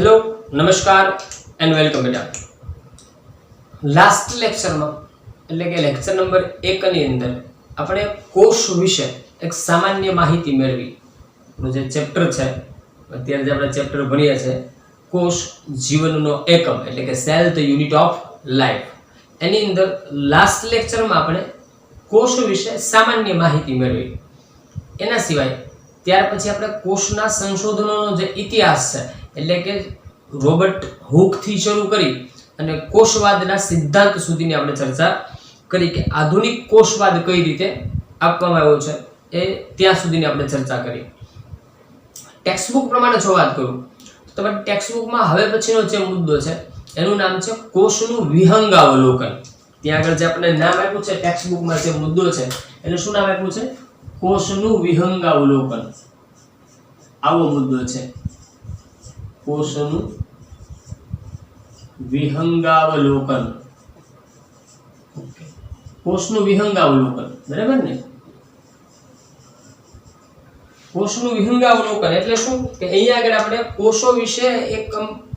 Hello नमस्कार and welcome बेटा last lecture में એટલે કે લેક્ચર નંબર 1 ની અંદર આપણે કોષ વિશે એક સામાન્ય માહિતી મેળવી આપણું જે ચેપ્ટર છે અત્યારે જે આપણે ચેપ્ટર ભણ્યા છે કોષ જીવનનો એકમ એટલે કે cell the unit of life એની અંદર લાસ્ટ લેક્ચરમાં આપણે કોષ વિશે સામાન્ય માહિતી મેળવી એના સિવાય ત્યાર પછી આપણે કોષના સંશોધનોનો જે ઇતિહાસ છે એટલે કે રોબર્ટ હુક થી શરૂ કરી અને કોષવાદના સિદ્ધાંત સુધીની આપણે ચર્ચા કરી કે આધુનિક કોષવાદ કઈ રીતે આપવામાં આવ્યો છે એ ત્યાં સુધીની આપણે ચર્ચા કરી। ટેક્સ્ટબુક પ્રમાણે જો વાત કરું તો તમારી ટેક્સ્ટબુકમાં હવે પછીનો જે મુદ્દો છે એનું નામ છે કોષનું વિહંગાવલોકન। ત્યાં આગળ જે આપણે નામ આપ્યું છે ટેક્સ્ટબુકમાં જે મુદ્દો છે એનું શું નામ આપ્યું છે? કોષનું વિહંગાવલોકન। આવો મુદ્દો છે કોષનું વિહંગાવલોકન। કોષનું વિહંગાવલોકન બરાબર ને? કોષનું વિહંગાવલોકન એટલે શું કે અહીંયા આગળ આપણે કોષો વિશે એક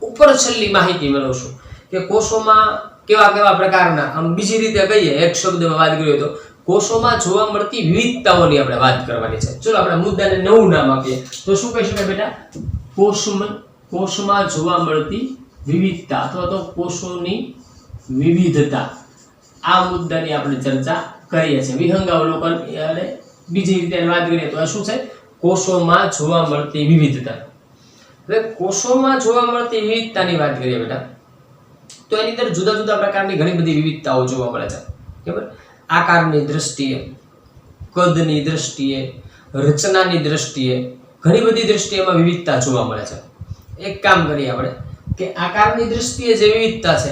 ઉપર છેલ્લી માહિતી મેળવશું કે કોષોમાં કેવા કેવા પ્રકારના આમ બીજી રીતે કહીએ એક શબ્દમાં વાત કરીએ તો કોષોમાં જોવા મળતી વિવિધતાઓની આપણે વાત કરવાની છે। ચલો આપણે મુદ્દાને નવું નામ આપીએ તો શું કહી શકાય બેટા? કોષમાં જોવા મળતી વિવિધતા અથવા તો કોષોની વિવિધતા આ મુદ્દાની આપણે ચર્ચા કરીએ છીએ। વિહંગાવલોકન અને બીજી રીતે વાત કરીએ તો આ શું છે? કોષોમાં જોવા મળતી વિવિધતા। હવે કોષોમાં જોવા મળતી વિવિધતાની વાત કરીએ બેટા તો એની અંદર જુદા જુદા પ્રકારની ઘણી બધી વિવિધતાઓ જોવા મળે છે બરાબર? આકારની દ્રષ્ટિએ, કદની દ્રષ્ટિએ, રચનાની દ્રષ્ટિએ ઘણી બધી દ્રષ્ટિએમાં વિવિધતા જોવા મળે છે। એક કામ કરીએ આપણે કે આકારની દ્રષ્ટિએ જે વિવિધતા છે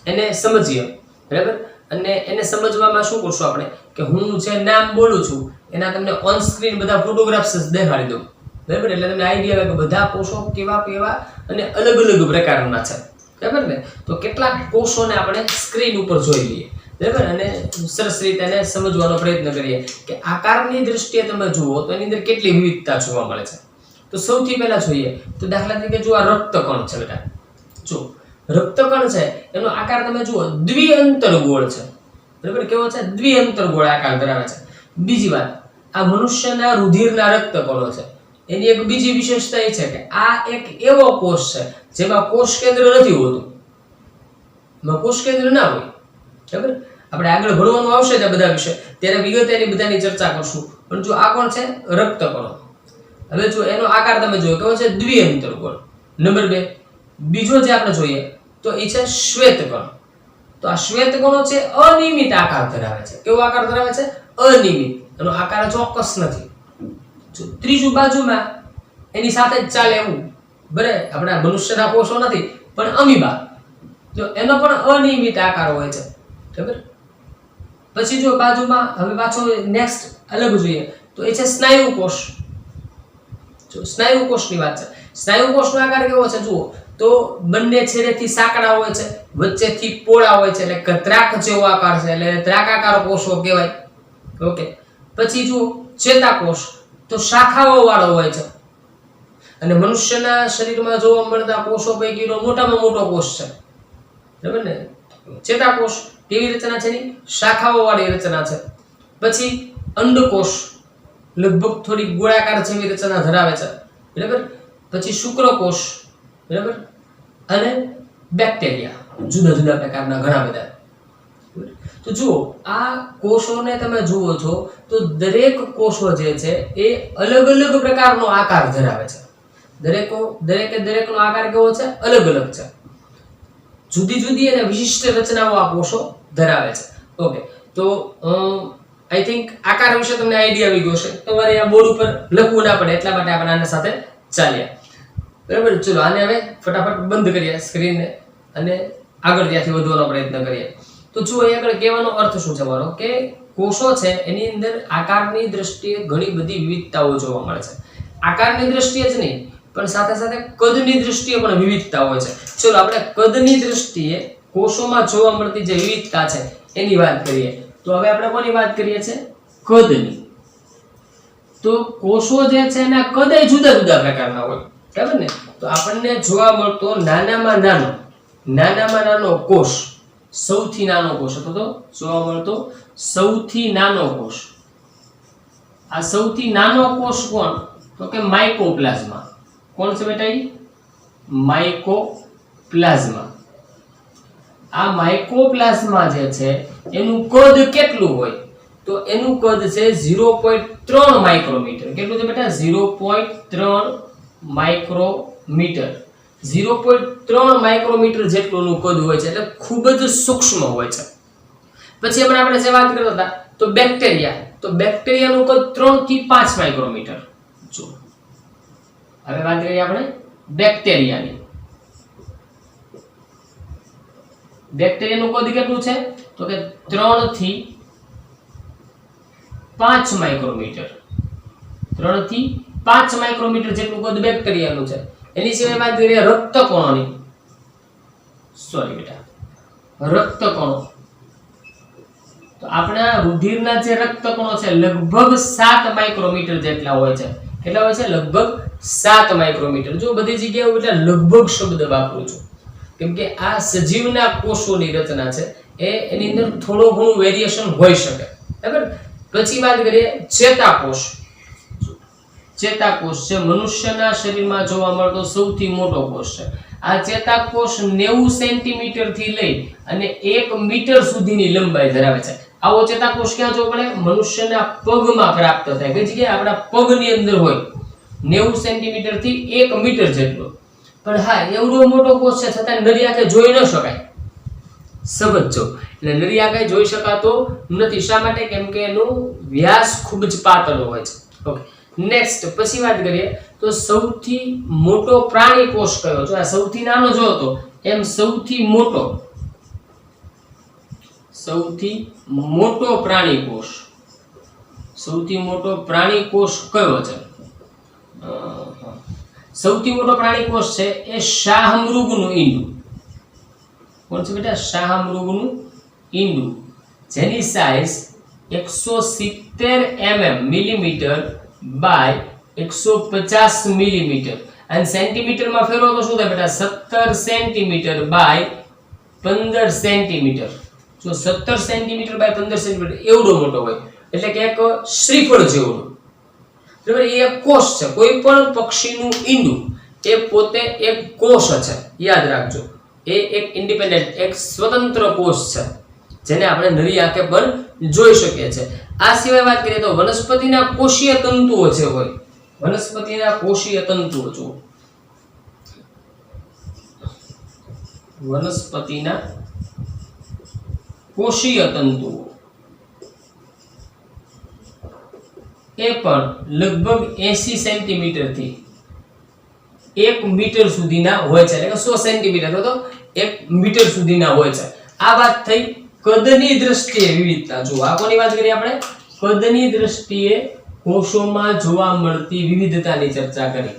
એને સમજીએ બરાબર? અને એને સમજવામાં શું કરશું આપણે કે હું જે નામ બોલું છું એના તમને ઓન સ્ક્રીન બધા ફોટોગ્રાફ્સ દેખાડી દઉં બરાબર? એટલે તમને આઈડિયા આવે કે બધા કોષો કેવા કેવા અને અલગ અલગ પ્રકારના છે બરાબર ને? તો કેટલાક કોષોને આપણે સ્ક્રીન ઉપર જોઈ લઈએ બરાબર? અને સરસ રીતે એને સમજવાનો પ્રયત્ન કરીએ કે આકારની દ્રષ્ટિએ તમે જુઓ તો એની અંદર કેટલી વિવિધતા જોવા મળે છે। તો સૌથી પહેલા જોઈએ તો દાખલા તરીકે જો આ રક્તકણ છે બેટા, જો રક્તકણ છે એનો આકાર તમે જુઓ દ્વિઅંતરગોળ છે બરાબર? કેવો છે? દ્વિઅંતરગોળ આકાર ધરાવે છે। બીજી વાત આ મનુષ્યના રુધિરના રક્તકણો છે એની એક બીજી વિશેષતા એ છે કે આ એક એવો કોષ છે જેમાં કોષ કેન્દ્ર નથી હોતું, એમાં કોષ કેન્દ્ર ના હોય બરાબર? આપણે આગળ ભણવાનું આવશે આ બધા વિશે ત્યારે વિગતે એની બધાની ચર્ચા કરશું। પણ જો આ કોણ છે? રક્તકણો। હવે જો એનો આકાર તમે જોયો કેવો છે? દ્વિઅંતરગોળ। નંબર 2 બીજો જે આપણે જોઈએ તો એ છે શ્વેતકણ। તો આ શ્વેતકણો છે અનિયમિત આકાર ધરાવે છે। કેવો આકાર ધરાવે છે? અનિયમિત, એનો આકાર ચોક્કસ નથી। જો ત્રીજું બાજુમાં એની સાથે જ ચાલે એવું બરાબર? આપણા મનુષ્યના કોષો નથી પણ અમીબા, જો એનો પણ અનિયમિત આકાર હોય છે બરાબર? પછી જો બાજુમાં હવે પાછો નેક્સ્ટ અલગ જોઈએ તો એ છે સ્નાયુ કોષ। જો સ્નાયુ કોષની વાત છે, સ્નાયુ કોષનો આકાર કેવો છે જુઓ તો બંને છેડેથી સાંકડા હોય છે, વચ્ચેથી પોળા હોય છે એટલે ત્રાક જેવો આકાર છે એટલે ત્રાકાકાર કોષો કહેવાય। ઓકે, પછી જુઓ ચેતાકોષ તો શાખાઓ વાળો હોય છે અને મનુષ્યના શરીરમાં જોવા મળતા કોષો પૈકીનો મોટામાં મોટો કોષ છે બરાબર ને? ચેતાકોષ કેવી રચના છે? એની શાખાઓ વાળી રચના છે। પછી અંડકોષ લગભગ થોડી ગોળાકાર જેવી રચના ધરાવે છે બરાબર? પછી શુક્રકોષ બરાબર? અને બેક્ટેરિયા જુદા જુદા પ્રકારના ઘણા બધા। તો જુઓ આ કોષોને તમે જુઓ છો તો દરેક કોષો જે છે એ અલગ અલગ પ્રકારનો આકાર ધરાવે છે। દરેકનો આકાર કેવો છે? અલગ અલગ છે, જુદી જુદી અને વિશિષ્ટ રચનાઓ આ કોષો ધરાવે છે। ઓકે, તો આઈ થિંક આકાર વિશે તમને આઈડિયા આવી ગયો છે, તમારે આ બોર્ડ ઉપર લખવું ના પડે એટલા માટે આપણે આના સાથે ચાલ્યા બરાબર? ચલો આને હવે ફટાફટ બંધ કરીએ સ્ક્રીનને અને આગળ ત્યાંથી વધવાનો પ્રયત્ન કરીએ। તો જો અહીં આગળ કહેવાનો અર્થ શું છે મારો કે કોષો છે એની અંદર આકારની દ્રષ્ટિએ ઘણી બધી વિવિધતાઓ જોવા મળે છે। આકારની દ્રષ્ટિએ જ નહીં પણ સાથે સાથે કદની દ્રષ્ટિએ પણ વિવિધતા હોય છે। ચલો આપણે કદની દ્રષ્ટિએ કોષોમાં જોવા મળતી જે વિવિધતા છે એની વાત કરીએ તો હવે આપણે કોની વાત કરીએ છીએ? કદની। તો કોષો જે છે એના કદ જુદા જુદા પ્રકારના હોય બરાબર ને? તો આપણને જોવા મળતો નાનામાં નાનો કોષ, સૌથી નાનો કોષ હતો તો જોવા મળતો સૌથી નાનો કોષ. આ સૌથી નાનો કોષ કોણ? તો કે માઇકોપ્લાઝ્મા. કોણ છે બેટા? માઇકોપ્લાઝ્મા. આ માઇકોપ્લાઝ્મા જે છે એનું કદ કેટલું હોય? તો એનું કદ છે 0.3 માઇક્રોમીટર. કેટલું છે બેટા? 0.3 માઇક્રોમીટર. 0.3 માઇક્રોમીટર જેટલું કદ હોય છે, એટલે ખૂબ જ સૂક્ષ્મ હોય છે. પછી હમણાં આપણે જે વાત કરતા હતા તો બેક્ટેરિયા, તો બેક્ટેરિયાનું કદ 3 થી 5 માઇક્રોમીટર. જો હવે વાત કરીએ આપણે બેક્ટેરિયાની. બેક્ટેરિયાનું કદ કેટલું છે? તો કે 3 થી 5 માઇક્રોમીટર. 3 થી 5 માઇક્રોમીટર જેટલું કદ બેક્ટેરિયાનું છે. એની સિવાય વાત કરીએ રક્તકણોની. સોરી બેટા, રક્તકણો. તો આપણા રુધિરના જે રક્તકણો છે લગભગ 7 માઇક્રોમીટર જેટલા હોય છે. કેટલા હોય છે? લગભગ 7 માઇક્રોમીટર. જો બધી જગ્યાએ બેટા લગભગ શબ્દ વાપરું છું, કેમ કે આ સજીવના કોષોની રચના છે, એની અંદર થોડું ઘણું વેરિએશન હોઈ શકે. બરાબર? પછી વાત કરીએ ચેતાકોષ. ચેતાકોષ છે મનુષ્યના શરીરમાં જોવા મળતો સૌથી મોટો કોષ છે. આ ચેતાકોષ 90 સેન્ટીમીટર થી લઈ અને 1 મીટર સુધીની લંબાઈ ધરાવે છે. આવો ચેતાકોષ ક્યાં જોવા મળે? મનુષ્યના પગમાં પ્રાપ્ત થાય. કઈ જગ્યાએ? આપણા પગની અંદર હોય. 90 સેન્ટીમીટર થી 1 મીટર જેટલો. પણ હા, એવડો મોટો કોષ છે છતાં નરી આંખે જોઈ ન શકાય. સમજો, એટલે નરી આંખે જોઈ શકાતો નથી. શા માટે? કેમ કે એનો વ્યાસ ખૂબ જ પાતળો હોય છે. ઓકે, નેક્સ્ટ પછી વાત કરીએ તો સૌથી મોટો પ્રાણી કોષ કયો? જો આ સૌથી નાનો જો હતો એમ સૌથી મોટો પ્રાણી કોષ, સૌથી મોટો પ્રાણી કોષ કયો છે? સૌથી મોટો પ્રાણી કોષ છે એ શાહમૃગનું ઈંડું. કોણ છે બેટા? શાહમૃગનું ઈંડું, જેની સાઈઝ 170 મિલીમીટર બાય 150 મિલીમીટર. અને સેન્ટીમીટરમાં ફેરવો તો શું થાય બેટા? 17 સેન્ટીમીટર બાય 15 સેન્ટીમીટર. જો 17 સેન્ટીમીટર બાય 15 સેન્ટીમીટર એવડો મોટો હોય, એટલે કે એક શ્રીફળ જેવડો. બરાબર? એ એક કોષ છે. કોઈ પણ પક્ષીનું ઈંડું એ પોતે એક કોષ છે. યાદ રાખજો, એ એક ઇન્ડિપેન્ડન્ટ, એક સ્વતંત્ર કોષ છે, જેને આપણે નરી આંખે પણ જોઈ શકીએ છીએ. આ સિવાય વાત કરીએ તો વનસ્પતિના કોષીય તંતુઓ જે હોય, વનસ્પતિના કોષીય તંતુઓ, જો વનસ્પતિના કોષીય તંતુઓ એ પણ લગભગ 80 સેન્ટીમીટર થી 1 મીટર સુધીના હોય છે. એટલે કે 100 સેન્ટીમીટર તો 1 મીટર સુધીના હોય છે. આ વાત થઈ કદની દ્રષ્ટિએ વિવિધતા. જો આ કોની વાત કરીએ આપણે? કદની દ્રષ્ટિએ કોષોમાં જોવા મળતી વિવિધતાની ચર્ચા કરી.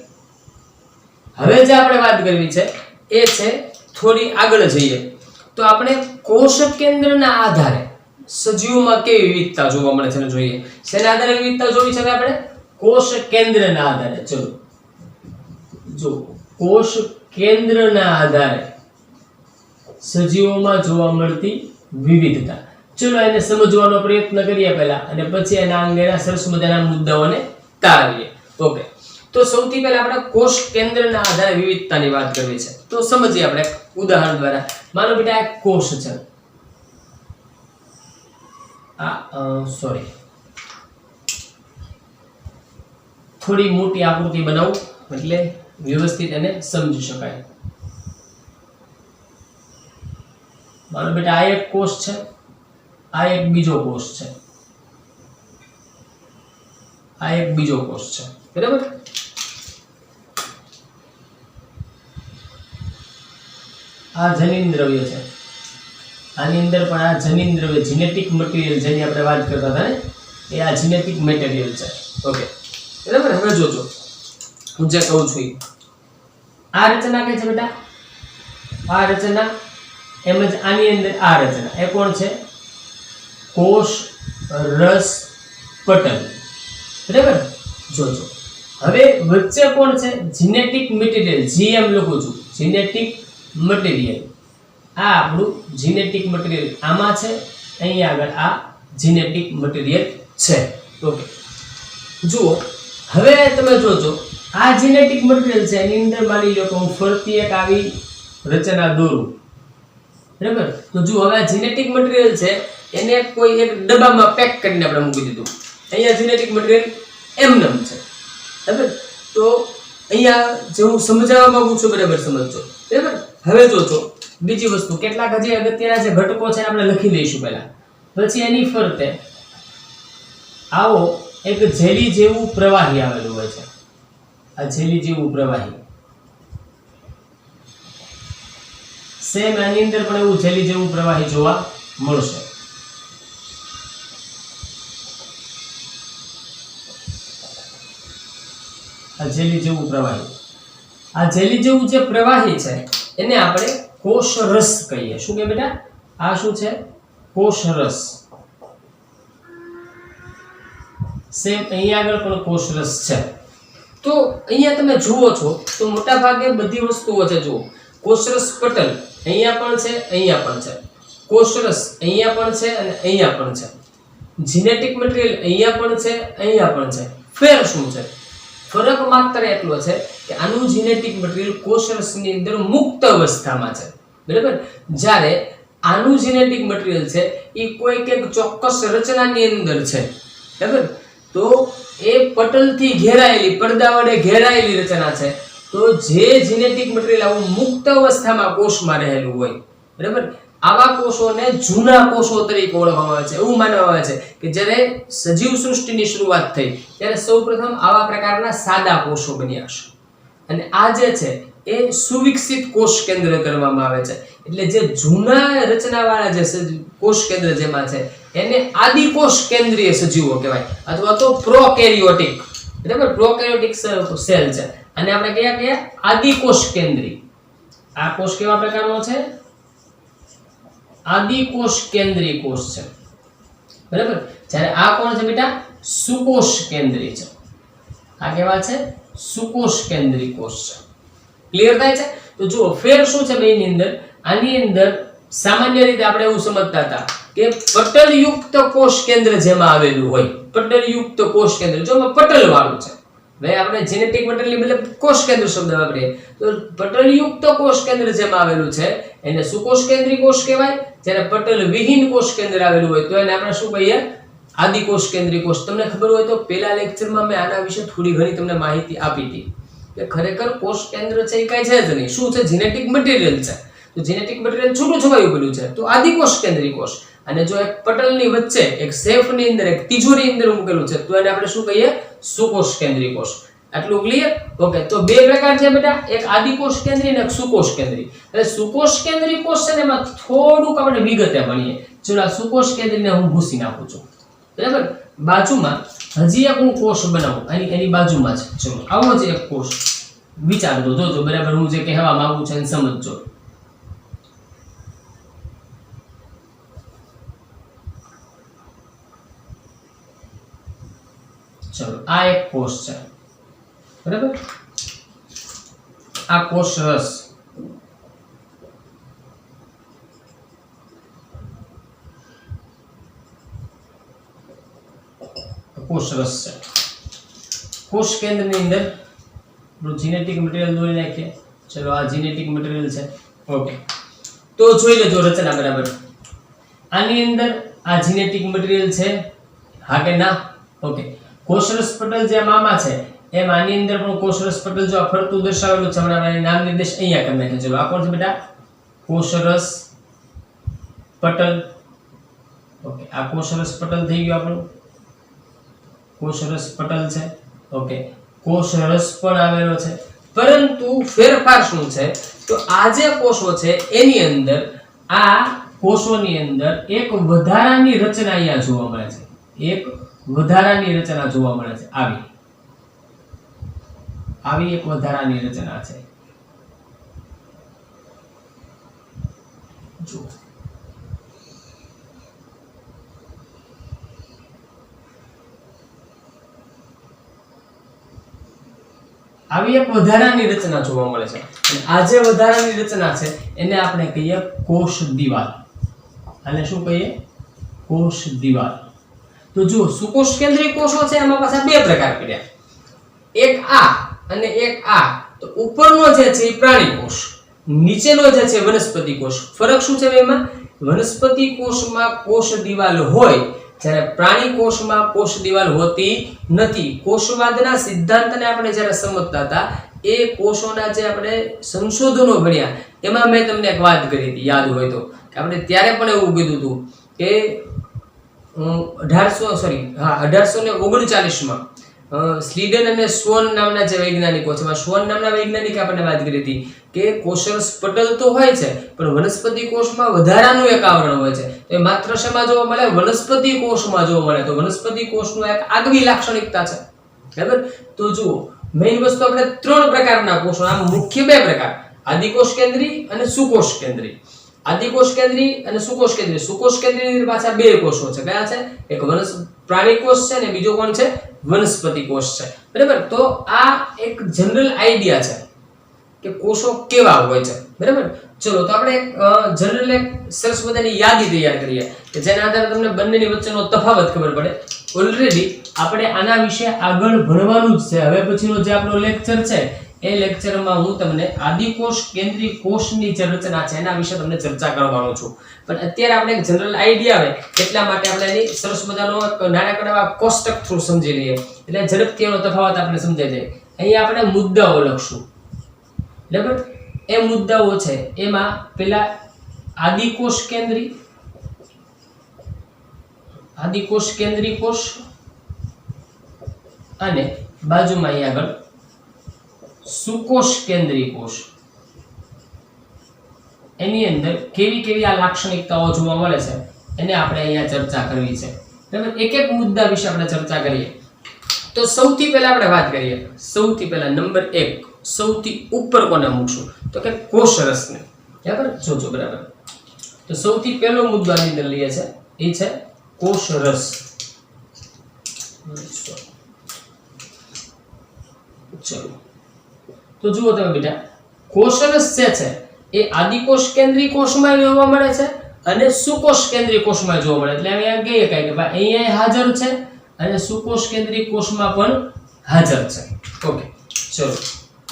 હવે જે આપણે વાત કરવી છે એ છે થોડી આગળ જઈએ તો આપણે કોષ કેન્દ્રના આધારે સજીવોમાં કેવી વિવિધતા જોવા મળે છે જોઈએ. શેના આધારે વિવિધતા જોવી છે આપણે? કોષ કેન્દ્રના આધારે. ચલો જો કોષ કેન્દ્રના આધારે સજીવોમાં જોવા મળતી વિવિધતા. ચલો એને સમજવાનો પ્રયત્ન કરીએ પહેલા, અને પછી એના અંગેના સરસ મજાના મુદ્દાઓને તારવીએ. ઓકે, તો સૌથી પહેલા આપણે કોષ કેન્દ્રના આધારે વિવિધતાની વાત કરવી છે. તો સમજીએ આપણે ઉદાહરણ દ્વારા. માનો બેટા એક કોષ છે. સોરી, થોડી મોટી આકૃતિ બનાવું એટલે વ્યવસ્થિત એને સમજી શકાય. માનો બેટા આ એક કોષ છે, આ એક બીજો કોષ છે, આ એક બીજો કોષ છે. બરાબર? આ જનીન દ્રવ્ય છે. આની અંદર પણ આ જનીન દ્રવ્ય, જેનેટિક મટીરીયલ જેની આપણે વાત કરતા હતા ને, એ આ જેનેટિક મટીરીયલ છે. ઓકે, બરાબર? હવે જોજો હું જે કહું છું આ રચના કે છે બેટા, આ રચના, એમ જ આની અંદર આ રચના, એ કોણ છે? કોષ રસ પટલ. બરાબર? જોજો હવે વચ્ચે કોણ છે? જીનેટિક મટીરીયલ, જીએમ લખું છું, જીનેટિક મટીરીયલ. આ આપણું જીનેટિક મટીરીયલ આમાં છે, અહીંયા આગળ આ જીનેટિક મટીરીયલ છે. ઓકે, જુઓ હવે તમે જોજો આ જીનેટિક મટીરીયલ છે એની અંદર માની લો કે હું ફરતી એક આવી રચના દોરું, બરાબર? તો જો હવે આ જીનેટિક મટીરીયલ છે એને કોઈ એક ડબ્બામાં પેક કરીને આપણે મૂકી દીધું. અહીંયા જીનેટિક મટીરીયલ એમનેમ છે, બરાબર? તો અહીંયા જે હું સમજાવવા માંગુ છું બરાબર સમજજો, બરાબર? હવે જોજો બીજી વસ્તુ, કેટલાક હજી અગત્યના જે ઘટકો છે આપણે લખી દઈશું પહેલા. પછી એની ફરતે આવો એક જેલી જેવું પ્રવાહી આવેલું હોય છે. આ જેલી જેવું પ્રવાહી સેમ આની અંદર પણ એવું જેલી જેવું પ્રવાહી જોવા મળશે. આ જેલી જેવું પ્રવાહી, આ જેલી જેવું જે પ્રવાહી છે એને આપણે કોષરસ કહીએ. શું કે બેટા? આ શું છે? કોષરસ. સેમ અહીંયા આગળ પણ કોષરસ છે. તો અહીંયા તમે જુઓ છો તો મોટા ભાગે બધી વસ્તુઓ છે. જુઓ, કોષરસ પટલ અહીંયા પણ છે, અહીંયા પણ છે. કોષરસ અહીંયા પણ છે અને અહીંયા પણ છે. જીનેટિક મટીરીયલ અહીંયા પણ છે, અહીંયા પણ છે. ફેર શું છે? ફરક માત્ર એટલો છે કે આનું જીનેટિક મટીરીયલ કોષરસની અંદર મુક્ત અવસ્થામાં છે, બરાબર? જ્યારે આનું જીનેટિક મટીરીયલ છે એ કોઈક એક ચોક્કસ રચનાની અંદર છે, બરાબર? તો એ પટલથી ઘેરાયેલી, પડદા વડે ઘેરાયેલી રચના છે. તો જે જીનેટિક મટીરીયલ આવું મુક્ત અવસ્થામાં કોષમાં રહેલું હોય, બરાબર, આવા કોષોને જૂના કોષો તરીકે ઓળખવામાં આવે છે. એવું માનવામાં આવે છે કે જ્યારે સજીવ સૃષ્ટિની શરૂઆત થઈ ત્યારે સૌપ્રથમ આવા પ્રકારના સાદા કોષો બન્યા છે અને આ જે છે એ સુવિકસિત કોષ કેન્દ્ર કરવામાં આવે છે. એટલે જે જૂના રચનાવાળા જે કોષ કેન્દ્ર જેમાં છે એને આદિકોષ કેન્દ્રીય સજીવો કહેવાય અથવા તો પ્રોકેરિયોટિક, બરાબર? પ્રોકેરિયોટિક સેલ છે અને આપણે કયા આદિકોષ કેન્દ્રી. આ કોષ કેવા પ્રકારનો છે? આદિકોષ કેન્દ્રી કોષ છે, બરાબર? જ્યારે આ કોણ છે બેટા? સુકોષ કેન્દ્રી છે. આ કેવા છે? સુકોષ કેન્દ્રી કોષ છે. ક્લિયર થાય છે? તો જુઓ ફેર શું છે બેની અંદર. આની અંદર સામાન્ય રીતે આપણે એવું સમજતા હતા કે પટલયુક્ત કોષ કેન્દ્ર જેમાં આવેલું હોય, પટલયુક્ત કોષ કેન્દ્ર જો પટલ વાળું છે. હવે આપણે જેનેટિક મટીરીયલ મતલબ કોષ કેન્દ્ર શબ્દ વાપરીએ તો પટલયુક્ત કોષ કેન્દ્ર જેમાં આવેલું છે એને સુકોષ કેન્દ્રી કોષ કહેવાય. જ્યારે પટલ વિહીન કોષ કેન્દ્ર આવેલું હોય તો એને આપણે શું કહીએ? આદિકોષ કેન્દ્રી કોષ. તમને ખબર હોય તો પહેલા લેક્ચરમાં મેં આના વિશે થોડી ઘણી તમને માહિતી આપી હતી કે ખરેખર કોષ કેન્દ્ર છે એ કઈ છે જ નહીં. શું છે? જીનેટિક મટીરીયલ છે. તો જીનેટિક મટીરીયલ છૂટું છવાયું પડ્યું છે તો આદિકોષ કેન્દ્રી કોષ. અને જો એક પટલની વચ્ચે એક સેફની અંદર એક તિજોરી અંદર મૂકેલું છે તો એને આપણે શું કહીએ? સુકોષ કેન્દ્રી કોષ. આટલું ક્લિયર? ઓકે, તો બે પ્રકાર છે બેટા, એક આદિકોષ કેન્દ્રી અને એક સુકોષ કેન્દ્રી. એટલે સુકોષ કેન્દ્રી કોષ છે ને એમાં થોડુંક આપણે વિગતે ભણીએ. ચલો આ સુકોષ કેન્દ્રીને હું ભૂસી નાખું છું, બરાબર? બાજુમાં હજી એક હું કોષ બનાવું એની બાજુમાં જ. ચલો આવો જ એક કોષ વિચારજો, જોજો બરાબર હું જે કહેવા માંગુ છું એને સમજજો. ચલો આ એક કોષ છે, બરાબર? આ કોષ રસ. કોષ રસ છે. કોષ કેન્દ્રની અંદર જીનેટિક મટીરીયલ દોરી નાખીએ. ચલો આ જીનેટિક મટીરીયલ છે. ઓકે, તો જોઈ લેજો રચના બરાબર. આની અંદર આ જીનેટિક મટીરીયલ છે, હા કે ના? ઓકે, કોષરસ પટલ જે મામા છે એમ આની અંદર પણ કોષરસ પટલ જો ફરતું દર્શાવેલું છે. હમણાં નામ નિર્દેશ અહીંયા કરી નાખે. ચલો આ કોણ છે બેટા? કોષરસ પટલ. ઓકે, આ કોષરસ પટલ થઈ ગયું આપણું. કોષરસ પટલ છે. ઓકે, કોષરસ પણ આવેલો છે. પરંતુ ફેરફાર શું છે? તો આ જે કોષો છે એની અંદર આ કોષોની અંદર એક વધારાની રચના અહીંયા જોવા મળે છે. એક વધારાની રચના જોવા મળે છે. આવી એક વધારાની રચના છે. જો આવી એક વધારાની રચના જોવા મળે છે અને આ જે વધારાની રચના છે એને આપણે કહીએ કોષ દિવાલ. અને શું કહીએ? કોષ દિવાલ. તો જો સુકોષ કેન્દ્રીય કોષો છે એમાં પાછા બે પ્રકાર પડ્યા, એક આ અને એક આ. તો ઉપરનો જે છે એ પ્રાણી કોષ, નીચેનો જે છે વનસ્પતિ કોષ. ફરક શું છે એમાં? વનસ્પતિ કોષમાં કોષ દિવાલ હોય જ્યારે પ્રાણી કોષમાં કોષ દિવાલ હોતી નથી. કોષવાદના સિદ્ધાંતને આપણે જ્યારે સમજતા હતા એ કોષોના જે આપણે સંશોધનો ભણ્યા એમાં મેં તમને એક વાત કરી હતી, યાદ હોય તો, કે આપણે ત્યારે પણ એવું કીધું હતું કે 1839માં સ્લીડન અને સ્વોન નામના જે વૈજ્ઞાનિકો છે, સ્વોન નામના વૈજ્ઞાનિકે આપણને વાત કરી હતી કે કોષરસ પટલ તો હોય છે પણ વનસ્પતિ કોષમાં વધારાનું એક આવરણ હોય છે. તો એ માત્ર શેમાં જોવા મળે? વનસ્પતિ કોષમાં જોવા મળે. તો વનસ્પતિ કોષનું એક આગવી લાક્ષણિકતા છે, બરાબર? તો જુઓ, મેઇન વસ્તુ આપણે ત્રણ પ્રકારના કોષો, આમ મુખ્ય બે પ્રકાર, આદિકોષ કેન્દ્રી અને સુકોષ કેન્દ્રી. આદિકોષ કેન્દ્રી અને સુકોષ કેન્દ્રી. સુકોષ કેન્દ્રી પાછા બે કોષો છે. કયા છે? એક પ્રાણી કોષ છે અને બીજો કોણ છે? વનસ્પતિ કોષ છે, બરાબર? તો આ એક જનરલ આઈડિયા છે કે કોષો કેવા હોય છે, બરાબર? ચલો, તો આપણે જનરલ એક સરસ મજાની યાદી તૈયાર કરીએ કે જેના આધારે તમને બંનેની વચ્ચેનો તફાવત ખબર પડે. ઓલરેડી આપણે આના વિશે આગળ ભણવાનું જ છે. હવે પછીનો જે આપણો લેક્ચર છે એ લેક્ચરમાં હું તમને આદિકોષ કેન્દ્રી કોષની જે રચના છે એના વિશે તમને ચર્ચા કરવાનો છું. પણ અત્યારે આપણે એક જનરલ આઈડિયા આવે એટલા માટે આપણે એની સરસ મજાનો નાનકડા કોષ્ટક થ્રુ સમજી લઈએ એટલે ઝડપથી એનો તફાવત આપણે સમજાઈ જાય. અહીંયા આપણે મુદ્દાઓ લખશું, બરાબર? એ મુદ્દાઓ છે એમાં પેલા આદિકોષ કેન્દ્રી કોષ અને બાજુમાં અહીં આગળ સુકોષ કેન્દ્રી કોષ. એની અંદર કેવી કેવી આ લાક્ષણિકતાઓ જોવા મળે છે એને આપણે અહીંયા ચર્ચા કરવી છે, બરાબર? એક એક મુદ્દા વિશે આપણે ચર્ચા કરીએ. તો સૌથી પહેલા આપણે વાત કરીએ, સૌથી પહેલા નંબર 1 સૌથી ઉપર કોને મૂકશું? તો કે કોષરસને, બરાબર? જોજો, બરાબર? તો સૌથી પહેલો મુદ્દો આની અંદર લઈએ છે એ છે કોષરસ. ચલો, તો જુઓ તમે બેટા, કોષરસ જે છે એ આદિકોષ કેન્દ્રી કોષમાં જોવા મળે છે અને સુકોષ કેન્દ્રી કોષમાં જોવા મળે. એટલે અહીંયા કહીએ કે ભાઈ અહીંયા હાજર છે અને સુકોષ કેન્દ્રી કોષમાં પણ હાજર છે. ઓકે, ચલો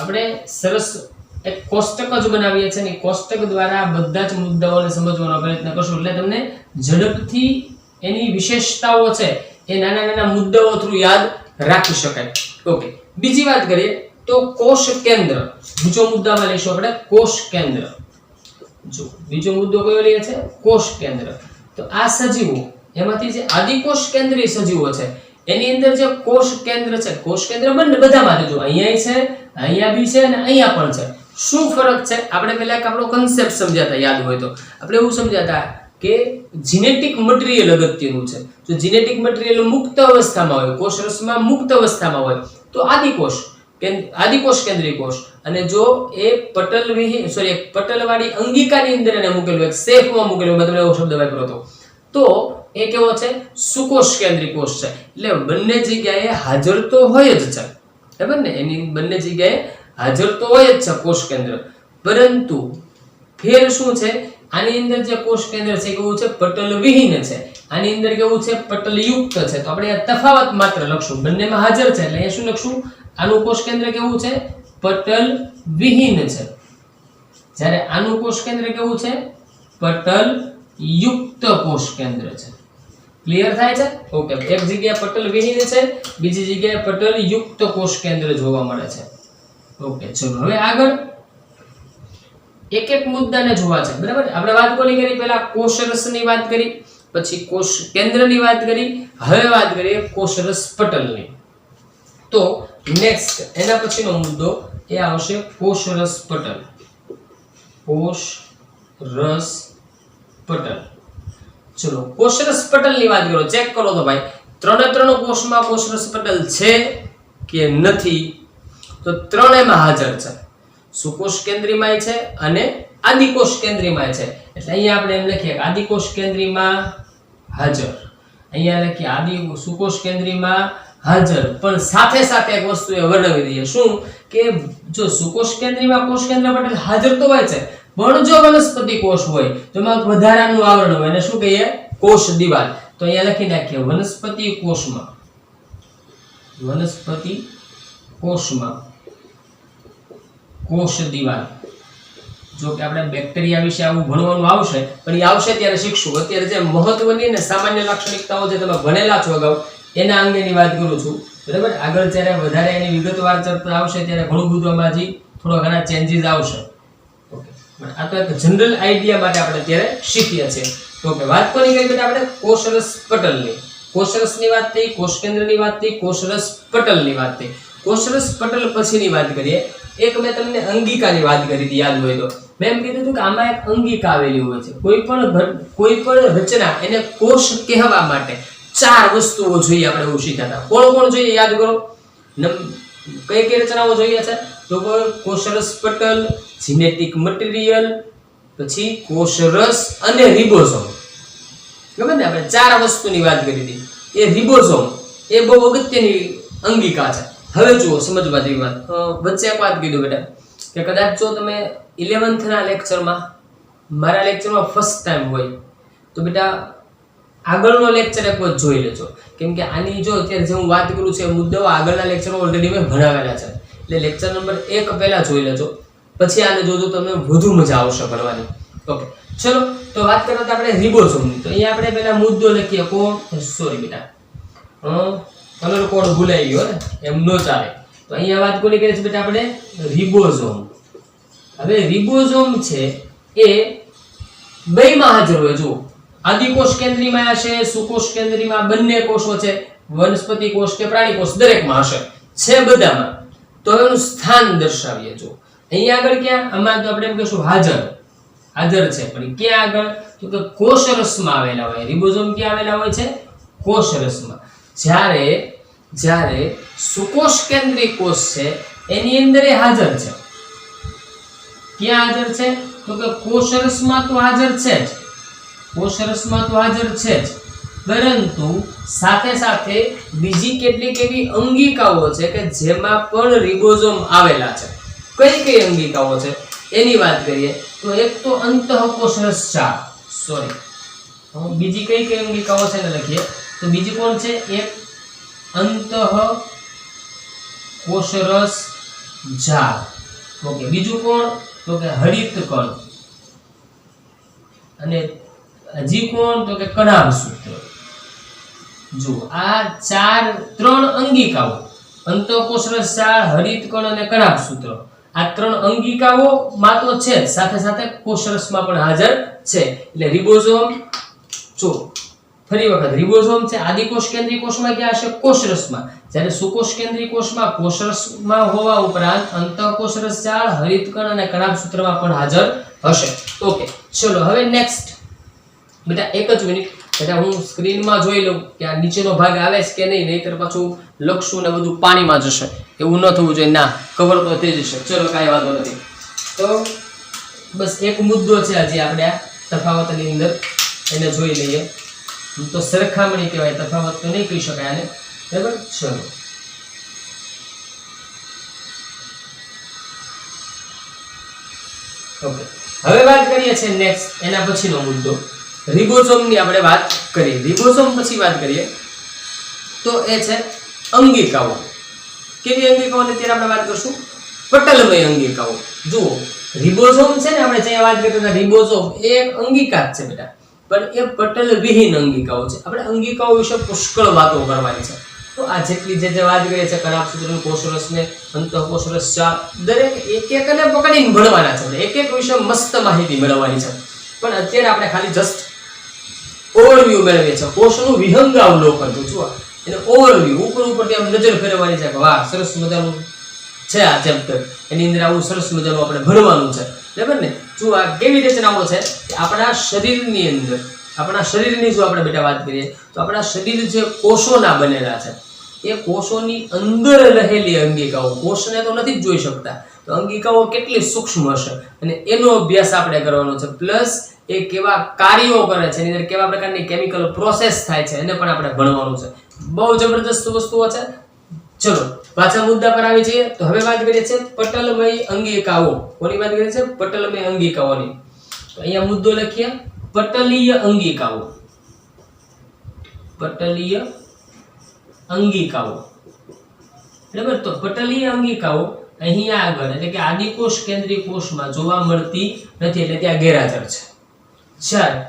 આપણે સરસ એક કોષ્ટક જ બનાવીએ છીએ ને કોષ્ટક દ્વારા બધા જ મુદ્દાઓને સમજવાનો પ્રયત્ન કરશું એટલે તમને ઝડપથી એની વિશેષતાઓ છે એ નાના નાના મુદ્દાઓ થ્રુ યાદ રાખી શકાય. ઓકે, બીજી વાત કરીએ તો કોષ કેન્દ્ર. બીજો મુદ્દામાં લઈશું આપણે કોષ કેન્દ્ર. જો બીજો મુદ્દો કયો લઈએ છે? કોષ કેન્દ્ર. તો આ સજીવો એમાંથી જે આદિકોષ કેન્દ્રીય સજીવો છે એની અંદર જે કોષ કેન્દ્ર છે, કોષ કેન્દ્ર બધામાં જો અહીંયા છે, અહીંયા બી છે અને અહીંયા પણ છે. શું ફરક છે? આપણે પહેલા એક આપણો કન્સેપ્ટ સમજ્યા હતા, યાદ હોય તો આપણે એવું સમજ્યા હતા કે જીનેટિક મટીરીયલ અગત્યનું છે. જો જીનેટિક મટીરીયલ મુક્ત અવસ્થામાં હોય, કોષરસમાં મુક્ત અવસ્થામાં હોય તો આદિકોષ કેન્દ્રીય કોષ, અને જો એ પટલવાળી અંગિકાની અંદર એને મૂકેલું, એક સેફમાં મૂકેલું, મેં તમને એવો શબ્દ વાપર્યો હતો, તો એ કેવો છે? સુકોષ કેન્દ્રીય કોષ છે. એટલે બંને જગ્યાએ હાજર તો હોય જ છે, બરાબર ને? એની બંને જગ્યાએ હાજર તો હોય જ છે કોષ કેન્દ્ર, પરંતુ ફેર શું છે? આની અંદર જે કોષ કેન્દ્ર છે કેવું છે? પટલ વિહીન છે. આની અંદર કેવું છે? પટલ યુક્ત છે. તો આપણે આ તફાવત માત્ર લખશું, બંનેમાં હાજર છે એટલે અહીંયા શું લખશું? આનું કોષ કેન્દ્ર કેવું છે? પટલ વિહીન છે. જ્યારે આનું કોષ કેન્દ્ર કેવું છે? પટલ યુક્ત કોષ કેન્દ્ર છે. ક્લિયર થાય છે? ઓકે, એક જગ્યાએ પટલ વિહીન છે, બીજી જગ્યાએ પટલ યુક્ત કોષ કેન્દ્ર જોવા મળે છે. ઓકે, ચલો હવે આગળ એક એક મુદ્દાને જોવા છે, બરાબર? આપણે વાત કોની કરી? પહેલા કોષરસની વાત કરી, પછી કોષ કેન્દ્રની વાત કરી, હવે વાત કરીએ કોષરસ પટલની. તો નેક્સ્ટ એના પછીનો મુદ્દો એ આવશે કોષરસ પટલ. કોષરસ પટલ. ચલો, કોષરસ પટલની વાત કરો, ચેક કરો તો ભાઈ ત્રણ કોષમાં કોષરસ પટલ છે કે નથી? તો ત્રણેયમાં હાજર છે. સુકોષ કેન્દ્રીયમાં છે અને આદિકોષ કેન્દ્રીયમાં છે. એટલે અહીંયા આપણે એમ લખીએ કે આદિકોષ કેન્દ્રીયમાં હાજર, અહીંયા લખીએ સુકોષ કેન્દ્રીયમાં હાજર, પણ સાથે સાથે એક વસ્તુ એ વર્ણવી દઈએ શું કે જો સુકોષ કેન્દ્રીમાં કોષ કેન્દ્ર પટલ હાજર તો હોય છે, પણ જો વનસ્પતિ કોષ હોય તો એમાં વધારાનું આવરણ હોય એને શું કહીએ? કોષ દિવાલ. તો અહીંયા લખી નાખીએ વનસ્પતિ કોષમાં કોષ દિવાલ. જો કે આપણે બેક્ટેરિયા વિશે આવું ભણવાનું આવશે, પણ એ આવશે ત્યારે શીખશું. અત્યારે જે મહત્વની ને સામાન્ય લાક્ષણિકતાઓ જે તમે ભણેલા છો અગાઉ એના અંગેની વાત કરું છું, બરાબર. આગળ જ્યારે વધારે એની વિગતવાર ચર્ચા આવશે ત્યારે ઘણું બધું આમાંથી થોડા ઘણા ચેન્જીસ આવશે. ઓકે, પણ આ તો એક જનરલ આઈડિયા માટે આપણે અત્યારે શીખીએ છીએ. તો કે વાત કોની કરી બેટા આપણે? કોષરસ પટલની. કોષરસની વાત થઈ, કોષ કેન્દ્રની વાત થઈ, કોષરસ પટલની વાત થઈ. કોષરસ પટલ પછીની વાત કરીએ. એક મેં તમને અંગિકાની વાત કરી હતી, યાદ હોય તો. મેં એમ કીધું હતું કે આમાં એક અંગિકા આવેલી હોય છે. કોઈ પણ રચના એને કોષ કહેવા માટે 4 વસ્તુઓ જોઈએ આપણે એવું શીખ્યા હતા. કોણ કોણ જોઈએ યાદ કરો? કઈ કઈ રચનાઓ જોઈએ છે? તો કોષરસ પટલ, જીનેટિક મટીરીયલ, પછી કોષરસ અને રિબોસોમ. ખબર ને આપણે 4 વસ્તુની વાત કરી હતી. એ રિબોસોમ એ બહુ અગત્યની અંગિકા છે. હવે જુઓ સમજવા જેવી વાત. વચ્ચે એક વાત કીધું બેટા કે કદાચ જો તમે 11th ના લેક્ચરમાં, મારા લેક્ચરમાં ફર્સ્ટ ટાઈમ હોય તો બેટા આગળનો લેક્ચર એક વખત જોઈ લેજો. કેમ કે આની જો અત્યારે જે હું વાત કરું છું એ મુદ્દાઓ આગળના લેક્ચરમાં ઓલરેડી મેં ભણાવેલા છે. એટલે લેક્ચર નંબર 1 પહેલા જોઈ લેજો, પછી આને જોજો તમને વધુ મજા આવશે ભણવાની. ઓકે, ચલો તો વાત કરતા હતા આપણે રિબોસોમની. તો અહીંયા આપણે પહેલા મુદ્દો લખીએ. સોરી બેટા, કલર કોડ ભૂલાઈ ગયો ને, એમ નો ચાલે. તો અહીંયા વાત કોની કરીએ છીએ બેટા આપણે? રિબોસોમ. હવે રિબોસોમ છે એ બેયમાં હાજર હોય. જુઓ, આદિકોષ કેન્દ્રીમાં હશે, સુકોષ કેન્દ્રીમાં, બંને કોષો છે, વનસ્પતિ કોષ કે પ્રાણી કોષ દરેકમાં હશે, છે બધામાં. તો એનું સ્થાન દર્શાવીએ. જો અહીંયા આગળ ક્યાં? આમાં તો આપણે એમ કહીશું હાજર છે, પણ ક્યાં આગળ? તો કે કોષરસમાં આવેલા હોય. રિબોસોમ ક્યાં આવેલા હોય છે? કોષરસમાં. જ્યારે સુકોષ કેન્દ્રી કોષ છે એની અંદર એ હાજર છે. ક્યાં હાજર છે? તો કે કોષરસમાં તો હાજર છે જ, પરંતુ સાથે સાથે બીજી કેટલીક એવી અંગિકાઓ છે કે જેમાં પણ રિબોસોમ આવેલા છે. કઈ કઈ અંગિકાઓ છે એની વાત કરીએ તો એક તો અંતઃકોષરસ જાળ. બીજી કઈ કઈ અંગિકાઓ છે ને લખીએ તો બીજી કોણ છે? એક અંતઃકોષરસ જાળ. ઓકે, બીજું કોણ? તો કે હરિત કણ. અને હજી કોણ? તો કે કણાભ સૂત્ર. જો આ 3 અંગિકાઓ, અંતઃકોષરસ જાળ, હરિત કણ અને કણાભ સૂત્ર, આ 3 અંગિકાઓ માં તો છે જ, સાથે સાથે કોષરસમાં પણ હાજર છે. એટલે રિબોસોમ, જો ફરી વખત રિબોસોમ છે આદિકોષ કેન્દ્રીય કોષમાં ક્યાં હશે? કોષરસમાં. જ્યારે સુકોષ કેન્દ્રીય કોષમાં કોષરસમાં હોવા ઉપરાંત અંતઃકોષરસ જાળ, હરિત કણ અને કણાભ સૂત્રમાં પણ હાજર હશે. ઓકે, ચલો હવે નેક્સ્ટ બેટા એક જ મિનિટ બેટા, હું સ્ક્રીનમાં જોઈ લઉં કે આ નીચેનો ભાગ આવે છે કે નહીં, નહીતર પાછું લખશું ને બધું પાણીમાં જશે. એવું ન થવું જોઈએ. ના, કવર તો થઈ જશે. ચલો કાંઈ વાંધો નથી. તો બસ એક મુદ્દો છે હજી આપણે આ તફાવતની અંદર, એને જોઈ લઈએ. તો સરખામણી કહેવાય, તફાવત તો નહીં કહી શકાય આને, બરાબર. ચલો ઓકે, હવે વાત કરીએ છીએ નેક્સ્ટ, એના પછીનો મુદ્દો રિબોસોમની આપણે વાત કરીએ. રિબોસોમ પછી વાત કરીએ તો એ છે અંગિકાઓ. કેવી અંગિકાઓની અત્યારે આપણે વાત કરશું? પટલમય અંગિકાઓ. જુઓ, રિબોસોમ છે ને, આપણે જે વાત કરતા હતા રિબોસોમ એ એક અંગિકા જ છે બેટા, પણ એ પટલ વિહીન અંગિકાઓ છે. આપણે અંગિકાઓ વિશે પુષ્કળ વાતો કરવાની છે. તો આ જેટલી જે વાત કરીએ છે કણાભ સૂત્ર, કોષરસ ને અંતઃકોષરસ જાળ, દરેક એક એકને પકડીને ભણવાના છે. એક એક વિશે મસ્ત માહિતી મેળવવાની છે. પણ અત્યારે આપણે ખાલી જસ્ટ ઓવરવ્યુ મેળવીએ છીએ. કોષનું વિહંગાવલોકન. તો જુઓ, એને ઓવરવ્યુ ઉપરથી આમ નજર ફેરવવાની છે કે વાહ સરસ મજાનું છે આ ચેપ્ટર, એની અંદર આવું સરસ મજાનું આપણે ભણવાનું છે, બરાબર ને. જો આ કેવી રચનાઓ છે કે આપણા શરીરની અંદર, આપણા શરીરની જો આપણે બેટા વાત કરીએ તો આપણા શરીર જે કોષોના બનેલા છે, એ કોષોની અંદર રહેલી અંગિકાઓ, કોષને તો નથી જ જોઈ શકતા, તો અંગિકાઓ કેટલી સૂક્ષ્મ હશે અને એનો અભ્યાસ આપણે કરવાનો છે. પ્લસ એ કેવા કાર્યો કરે છે, એની અંદર કેવા પ્રકારની કેમિકલ પ્રોસેસ થાય છે એને પણ આપણે ભણવાનું છે. બહુ જબરદસ્ત વસ્તુઓ છે. ચલો પાછા મુદ્દા પર આવી જઈએ. તો હવે વાત કરીએ છીએ પટલમય અંગિકાઓ. કોની વાત કરીએ છીએ? પટલમય અંગિકાઓની. તો અહીંયા મુદ્દો લખીએ પટલીય અંગિકાઓ. પટલીય અંગિકાઓ, બરાબર. તો પટલીય અંગિકાઓ અહીંયા આગળ એટલે કે આદિકોષ કેન્દ્રીય કોષમાં જોવા મળતી નથી, એટલે ત્યાં ગેરહાજર છે. જ્યારે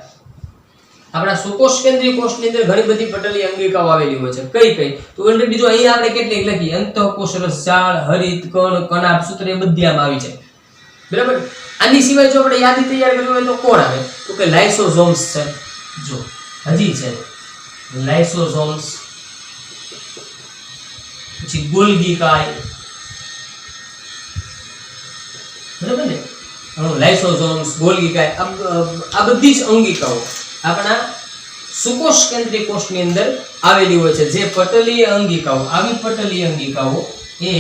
આપણા સુકોષ કેન્દ્રીય કોષની અંદર ઘણી બધી પટલીય અંગિકાઓ આવેલી હોય છે. કઈ કઈ? તો ઓલરેડી જો અહીંયા આપણે કેટલીક લખી, અંતઃકોષ રસજાળ, હરિત કણ, કણાભ સૂત્ર, એ બધી આમાં આવી છે, બરાબર. આની સિવાય જો આપણે યાદી તૈયાર કરવી હોય તો કોણ આવે? તો કે લાઇસોઝોમ્સ છે. જો હજી છે લાઇસોઝોમ્સ, પછી ગોલ્ગી કાય, બરાબર ને. લાઇસોઝોમ્સ, ગોલ્ગી કાય, આ બધી જ અંગિકાઓ આપણા સુકોષ કેન્દ્રીય કોષની અંદર આવેલી હોય છે. જે પટલીય અંગિકાઓ, આવી પટલીય અંગિકાઓ એ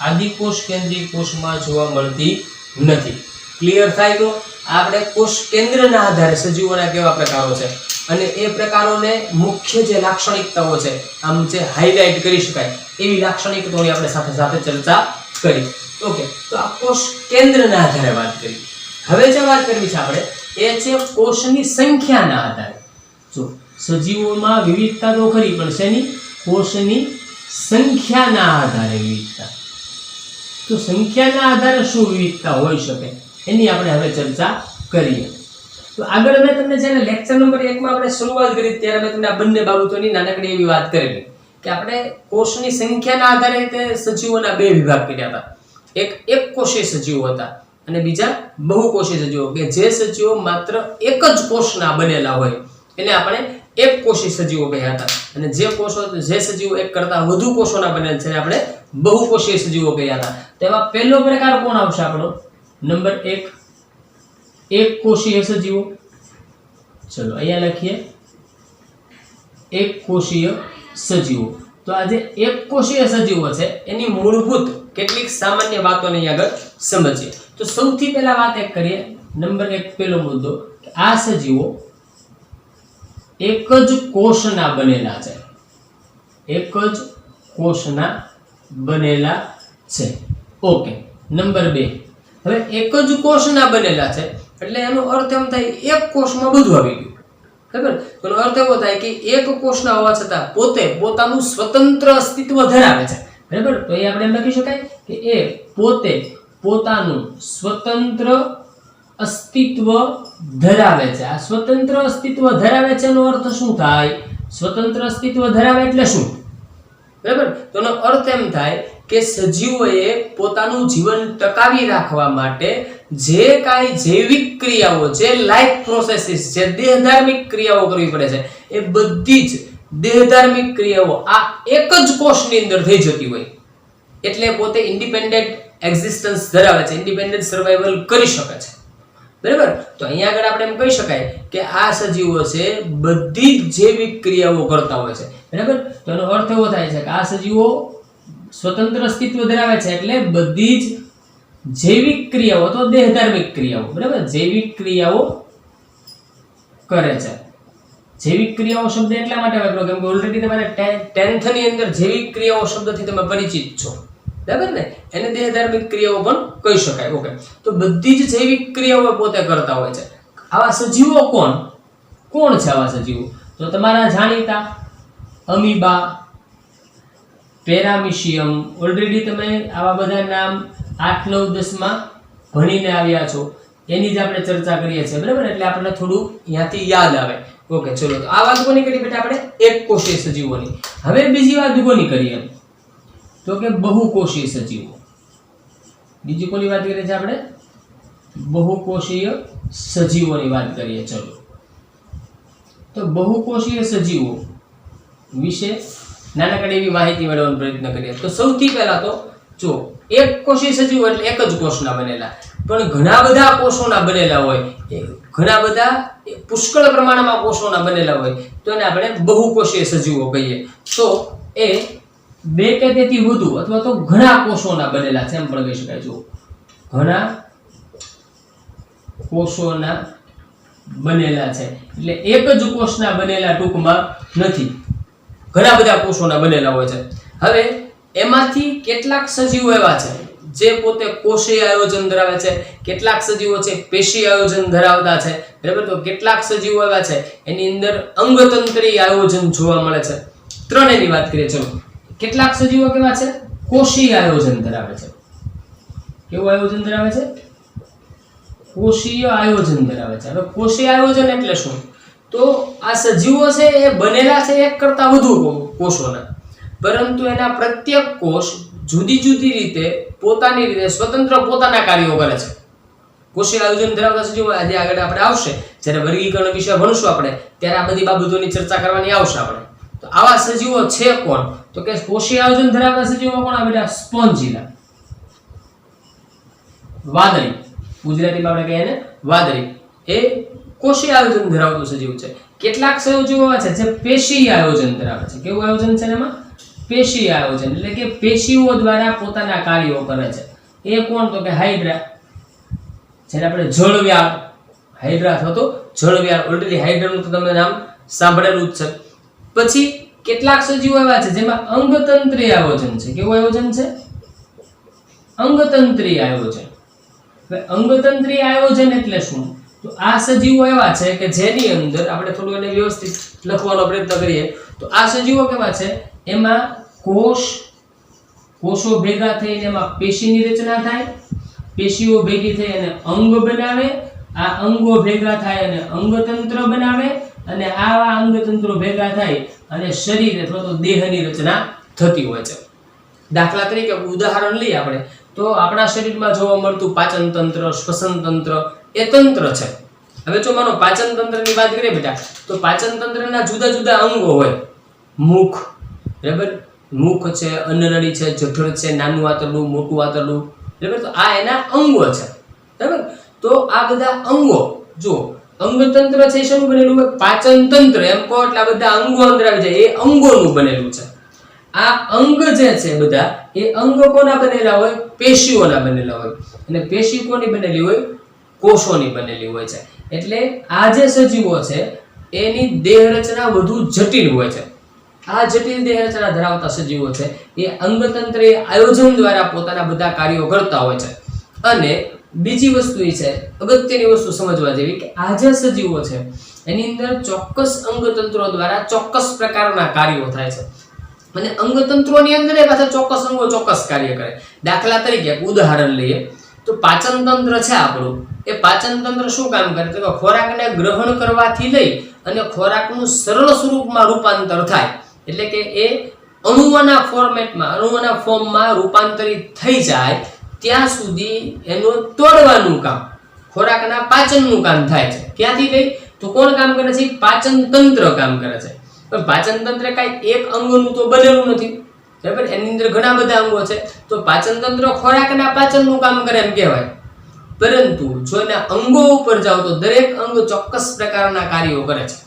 આદિકોષ કેન્દ્રીય કોષમાં જોવા મળતી નથી. ક્લિયર થાય? તો આપણે કોષ કેન્દ્રના આધારે સજીવોના કેવા પ્રકારો છે અને એ પ્રકારોને મુખ્ય જે લાક્ષણિકતાઓ છે, આમ જે હાઇલાઇટ કરી શકાય એવી લાક્ષણિકતાઓની આપણે સાથે સાથે ચર્ચા કરી. ઓકે, તો આ કોષ કેન્દ્રના આધારે વાત કરી. હવે જે વાત કરવી છે આપણે એ છે કોષની સંખ્યાના આધારે. જો સજીવોમાં વિવિધતા તો ખરી, પણ શેની? કોષની સંખ્યાના આધારે વિવિધતા. તો સંખ્યાના આધારે શું વિવિધતા હોઈ શકે એની આપણે હવે ચર્ચા કરીએ. તો આગળ મેં તમને છે ને લેક્ચર નંબર 1 માં આપણે શરૂઆત કરી ત્યારે મેં તમને આ બંને બાબતોની નાનકડી એવી વાત કરેલી કે આપણે કોષની સંખ્યાના આધારે તે સજીવોના બે વિભાગ કર્યા હતા. એક કોષીય સજીવો હતા અને બીજા બહુકોષીય સજીવો, કે જે સજીવો માત્ર એક જ કોષના બનેલા હોય એને આપણે એક કોષીય સજીવો કહ્યા હતા, અને જે સજીવો એક કરતા વધુ કોષોના બનેલા છે આપણે બહુકોષીય સજીવો કહ્યા હતા. તો એમાં પહેલો પ્રકાર કોણ આવશે આપણો? નંબર 1 એક કોષીય સજીવો. ચલો અહીંયા લખીએ એક કોષીય સજીવો. તો આ જે એક કોષીય સજીવો છે એની મૂળભૂત કેટલીક સામાન્ય વાતોને આગળ સમજીએ. તો સૌથી પહેલા વાત એક કરીએ, નંબર 1 પહેલો મુદ્દો કે આ સજીવો એક જ કોષના બનેલા છે. એક જ કોષના બનેલા છે. ઓકે. નંબર 2, હવે એક જ કોષના બનેલા છે એટલે એનો અર્થ એમ થાય એક કોષમાં બધું આવી ગયું, બરાબર. એનો અર્થ એવો થાય કે એક કોષના હોવા છતાં પોતે પોતાનું સ્વતંત્ર અસ્તિત્વ ધરાવે છે, બરાબર. તો એ આપણે એમ લખી શકાય કે એ પોતે પોતાનું સ્વતંત્ર અસ્તિત્વ ધરાવે છે. આ સ્વતંત્ર અસ્તિત્વ ધરાવે છે એનો અર્થ શું થાય? સ્વતંત્ર અસ્તિત્વ ધરાવે એટલે શું, બરાબર. તો એનો અર્થ એમ થાય કે સજીવોએ પોતાનું જીવન ટકાવી રાખવા માટે જે કાંઈ જૈવિક ક્રિયાઓ, જે લાઈફ પ્રોસેસીસ, જે દેહધાર્મિક ક્રિયાઓ કરવી પડે છે એ બધી જ દેહધાર્મિક ક્રિયાઓ આ એક જ કોષની અંદર થઈ જતી હોય એટલે પોતે ઇન્ડિપેન્ડન્ટ એક્ઝિસ્ટન્સ ધરાવે છે, ઇન્ડિપેન્ડન્ટ સર્વાઇવલ કરી શકે છે, બરાબર. તો અહીંયા આગળ આપણે એમ કહી શકાય કે આ સજીવો છે બધી જ જૈવિક ક્રિયાઓ કરતા હોય છે, બરાબર. તો એનો અર્થ એવો થાય છે કે આ સજીવો સ્વતંત્ર અસ્તિત્વ ધરાવે છે એટલે બધી જ જૈવિક ક્રિયાઓ અથવા દેહધાર્મિક ક્રિયાઓ, બરાબર, જૈવિક ક્રિયાઓ કરે છે. જૈવિક ક્રિયાઓ શબ્દ એટલા માટે વાપરો કેમ કે ઓલરેડી તમારે 10th ની અંદર જૈવિક ક્રિયાઓ શબ્દથી તમે પરિચિત છો, બરાબર ને. એને દેહધાર્મિક ક્રિયાઓ પણ કહી શકાય. ઓકે. તો બધી જ જૈવિક ક્રિયાઓ પોતે કરતા હોય છે. આવા સજીવો કોણ છે? આવા સજીવો તો તમારા જાણીતા અમીબા, પેરામિશિયમ, ઓલરેડી તમે આવા બધા નામ 8, 9, 10 માં ભણીને આવ્યા છો, એની જ આપણે ચર્ચા કરીએ છીએ, બરાબર. એટલે આપણને થોડું ત્યાંથી યાદ આવે. ઓકે. ચલો, તો આ વાત કોની કરી બેટા? આપણે એક કોષીય સજીવોની. હવે બીજી વાત કોની કરીએ? તો કે બહુકોષીય સજીવો. બીજી કોની વાત કરીએ છીએ આપણે? બહુકોષીય સજીવોની વાત કરીએ. ચલો, તો બહુકોષીય સજીવો વિશે નાનકડી એવી માહિતી મેળવવાનો પ્રયત્ન કરીએ. તો સૌથી પહેલા તો જો એક કોષીય સજીવો એટલે એક જ કોષના બનેલા, પણ ઘણા બધા કોષોના બનેલા હોય, ઘણા બધા પુષ્કળ પ્રમાણમાં કોષોના બનેલા હોય તો એને આપણે બહુકોષીય સજીવો કહીએ. તો એ 2 કે તેથી વધુ અથવા તો ઘણા કોષોના બનેલા છે એમ પણ કહી શકાય. જો ઘણા કોષોના બનેલા છે એટલે એક જ કોષના બનેલા ટૂંકમાં નથી. ઘણા બધા કોષોના બનેલા હોય છે. હવે એમાંથી કેટલાક સજીવો એવા છે જે પોતે કોષીય આયોજન ધરાવે છે, કેટલાક સજીવો છે પેશી આયોજન ધરાવતા છે, બરાબર. તો કેટલાક સજીવો એવા છે એની અંદર અંગતંત્રી આયોજન જોવા મળે છે. ત્રણેયની વાત કરીએ. ચલો, કેટલાક સજીવો કેવા છે? કોષીય આયોજન ધરાવે છે. કેવું આયોજન ધરાવે છે? કોષીય આયોજન ધરાવે છે. હવે કોષીય આયોજન એટલે શું? તો આ સજીવો છે એ બનેલા છે એક કરતા વધુ કોષોના, પરંતુ એના પ્રત્યેક કોષ જુદી જુદી રીતે પોતાની રીતે સ્વતંત્ર પોતાના કાર્યો કરે છે. કોષીય આયોજન ધરાવતા સજીવો આજે આગળ આપણે આવશે, જ્યારે વર્ગીકરણ વિશે ભણશું આપણે, ત્યારે આ બધી બાબતોની ચર્ચા કરવાની આવશે આપણે. તો આવા સજીવો છે કોણ? તો કે કોષીય આયોજન ધરાવતા સજીવો કોણ? બેટા સ્પોન્જીલા, વાદળી. ગુજરાતીમાં આપણે કહીએ ને વાદળી. એ કોષીય આયોજન ધરાવતું સજીવ છે. કેટલાક સજીવો છે જે પેશી આયોજન ધરાવે છે. કેવું આયોજન છે એમાં? પેશી આયોજન, એટલે કે પેશીઓ દ્વારા પોતાના કાર્યો કરે છે. એ કોણ? તો કે હાઇડ્રા, જેને આપણે જળવ્યાળ, હાઇડ્રા અથવા તો જળવ્યાળ. ઓલરેડી હાઇડ્રાનું તો તમે નામ સાંભળેલું જ છે. પછી કેટલાક સજીવો એવા છે જેમાં અંગતંત્રી આયોજન છે. કેવું આયોજન છે? અંગતંત્રી આયોજન. હવે અંગતંત્રી આયોજન એટલે શું? તો આ સજીવો એવા છે કે જેની અંદર આપણે થોડું એને વ્યવસ્થિત લખવાનો પ્રયત્ન કરીએ તો આ સજીવો કેવા છે? એમાં કોષો ભેગા થઈને એમાં પેશીની રચના થાય, પેશીઓ ભેગી થઈ અને અંગ બનાવે, આ અંગો ભેગા થાય અને અંગતંત્ર બનાવે, અને આવા અંગતંત્રો ભેગા થાય અને શરીર અથવા તો દેહની રચના થતી હોય છે. દાખલા તરીકે ઉદાહરણ લઈએ આપણે, તો આપણા શરીરમાં જોવા મળતું પાચન તંત્ર, શ્વસન તંત્ર એ તંત્ર છે. હવે જો માનો પાચન તંત્રની વાત કરીએ બેટા, તો પાચન તંત્રના જુદા જુદા અંગો હોય. મુખ, બરાબર, મુખ છે, અન્નનળી છે, જઠર છે, નાનું આંતરડું, મોટું આંતરડું, બરાબર. તો આ એના અંગો છે, બરાબર. તો આ બધા અંગો, જો અંગતંત્ર છે શેનું બનેલું હોય? પાચન તંત્ર. એમ કહો એટલે આ બધા અંગો અંદર આવી જાય, એ અંગોનું બનેલું છે. આ અંગ જે છે બધા એ અંગ કોના બનેલા હોય? પેશીઓના બનેલા હોય. અને પેશી કોની બનેલી હોય? કોષોની બનેલી હોય છે. એટલે આ જે સજીવો છે એની દેહ રચના વધુ જટિલ હોય છે. આ જટિલ દેહ રચના ધરાવતા સજીવો છે એ અંગતંત્રીય આયોજન દ્વારા પોતાના બધા કાર્યો કરતા હોય છે. અને બીજી વસ્તુ એ છે, અગત્યની વસ્તુ સમજવા જેવી, કે આ જે સજીવો છે એની અંદર ચોક્કસ અંગતંત્રો દ્વારા ચોક્કસ પ્રકારના કાર્યો થાય છે. અને અંગતંત્રોની અંદર એ પાછા ચોક્કસ અંગો ચોક્કસ કાર્ય કરે. દાખલા તરીકે ઉદાહરણ લઈએ તો પાચન તંત્ર છે આપણું, એ પાચન તંત્ર શું કામ કરે? તો ખોરાકને ગ્રહણ કરવાથી લઈ અને ખોરાકનું સરળ સ્વરૂપમાં રૂપાંતર થાય, એટલે કે એ અણુઓના ફોર્મેટમાં, અણુઓના ફોર્મમાં રૂપાંતરિત થઈ જાય ત્યાં સુધી એનું તોડવાનું કામ, ખોરાકના પાચનનું કામ થાય છે. ક્યાંથી લઈ? તો કોણ કામ કરે છે? પાચન તંત્ર કામ કરે છે. પણ પાચન તંત્ર કાંઈ એક અંગનું તો બનેલું નથી, બરાબર. એની અંદર ઘણા બધા અંગો છે. તો પાચન તંત્ર ખોરાકના પાચનનું કામ કરે એમ કહેવાય. પરંતુ જો એના અંગો ઉપર જાઓ તો દરેક અંગ ચોક્કસ પ્રકારના કાર્યો કરે છે.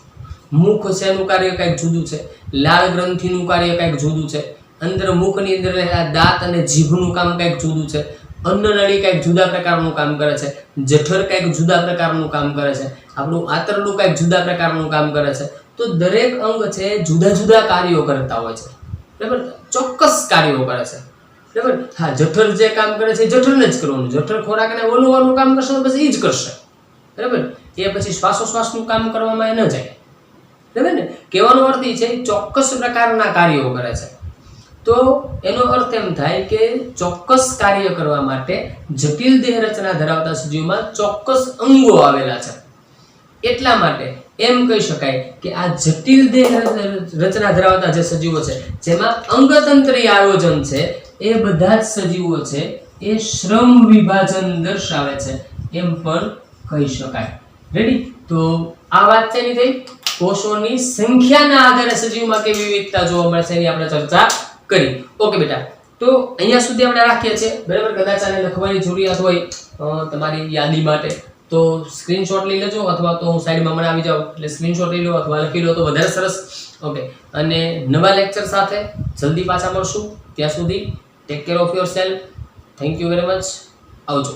મુખ છે એનું કાર્ય કંઈક જુદું છે, લાળ ગ્રંથિનું કાર્ય કંઈક જુદું છે, અંદર મુખની અંદર રહેલા દાંત અને જીભનું કામ કંઈક જુદું છે, અન્નનળી કંઈક જુદા પ્રકારનું કામ કરે છે, જઠર કંઈક જુદા પ્રકારનું કામ કરે છે, આપણું આંતરડું કંઈક જુદા પ્રકારનું કામ કરે છે. તો દરેક અંગ છે જુદા જુદા કાર્યો કરતા હોય છે, બરાબર. ચોક્કસ કાર્યો કરે છે, બરાબર. હા, જઠર જે કામ કરે છે જઠરને જ કરવાનું. જઠર ખોરાકને વલોવાનું કામ કરશે તો પછી એ જ કરશે, બરાબર. એ પછી શ્વાસોશ્વાસનું કામ કરવામાં ન જાય, બરાબર ને. કહેવાનો અર્થ એ છે ચોક્કસ પ્રકારના કાર્યો કરે છે. તો એનો અર્થ એમ થાય કે ચોક્કસ કાર્ય કરવા માટે જટિલ દેહ રચના ધરાવતા સજીવોમાં ચોક્કસ અંગો આવેલા છે. એટલા માટે એમ કહી શકાય કે આ જટિલ દેહ રચના ધરાવતા જે સજીવો છે જેમાં અંગતંત્રીય આયોજન છે એ બધા જ સજીવો છે એ શ્રમ વિભાજન દર્શાવે છે એમ પણ કહી શકાય. રેડી? તો આ વાત શેની થઈ? કોષોની સંખ્યાના આધારે સજીવમાં કેવી વિવિધતા જોવા મળે છે એની આપણે ચર્ચા કરી. ઓકે બેટા, તો અહીંયા સુધી આપણે રાખીએ છીએ, બરાબર. કદાચ આને લખવાની જરૂરિયાત હોય તમારી યાદી માટે તો સ્ક્રીનશોટ લઈ લેજો, અથવા તો હું સાઈડમાં મને આવી જાઉં એટલે સ્ક્રીનશોટ લઈ લો અથવા લખી લો તો વધારે સરસ. ઓકે, અને નવા લેક્ચર સાથે જલ્દી પાછા મળશું. ત્યાં સુધી take care of your self. Thank you very much. આવજો.